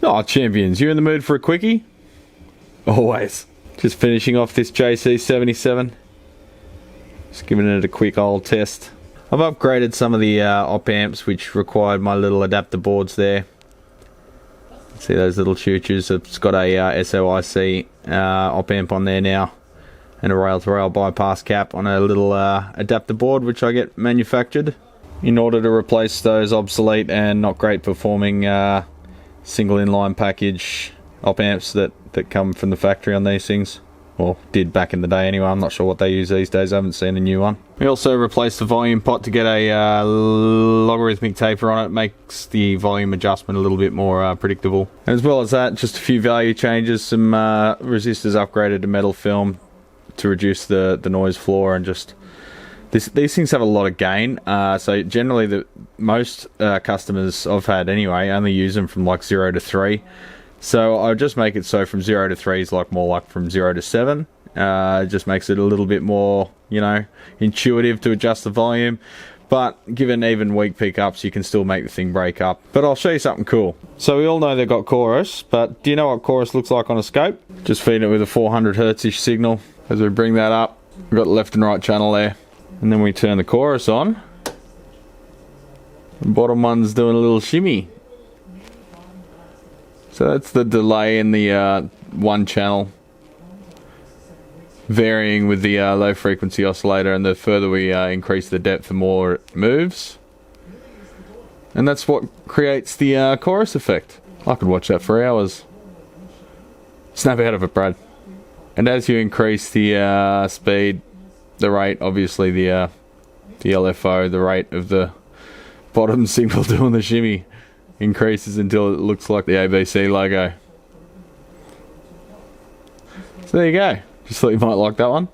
Oh, champions, you in the mood for a quickie? Always. Just finishing off this JC77. Just giving it a quick old test. I've upgraded some of the op amps which required my little adapter boards there. See those little choo-choos? It's got a SOIC op amp on there now. And a rail-to-rail bypass cap on a little adapter board which I get manufactured in order to replace those obsolete and not great performing single inline package op amps that come from the factory on these things. Well, did back in the day anyway. I'm not sure what they use these days. I haven't seen a new one. We also replaced the volume pot to get a logarithmic taper on it. Makes the volume adjustment a little bit more predictable. And as well as that, just a few value changes. Some resistors upgraded to metal film to reduce the noise floor, and just these things have a lot of gain. So generally most customers I've had anyway only use them from like 0 to 3. So I just make it so from 0 to 3 is like more like from 0 to 7. It just makes it a little bit more, you know, intuitive to adjust the volume. But given even weak pickups, you can still make the thing break up. But I'll show you something cool. So we all know they've got chorus, but do you know what chorus looks like on a scope? Just feed it with a 400 Hz-ish signal. As we bring that up, we've got the left and right channel there. And then we turn the chorus on. The bottom one's doing a little shimmy. So that's the delay in the one channel, varying with the low frequency oscillator, and the further we increase the depth, the more it moves. And that's what creates the chorus effect. I could watch that for hours. Snap out of it, Brad. And as you increase the speed, the rate, obviously the LFO, the rate of the bottom signal doing the shimmy, increases until it looks like the ABC logo. So there you go. Just thought you might like that one.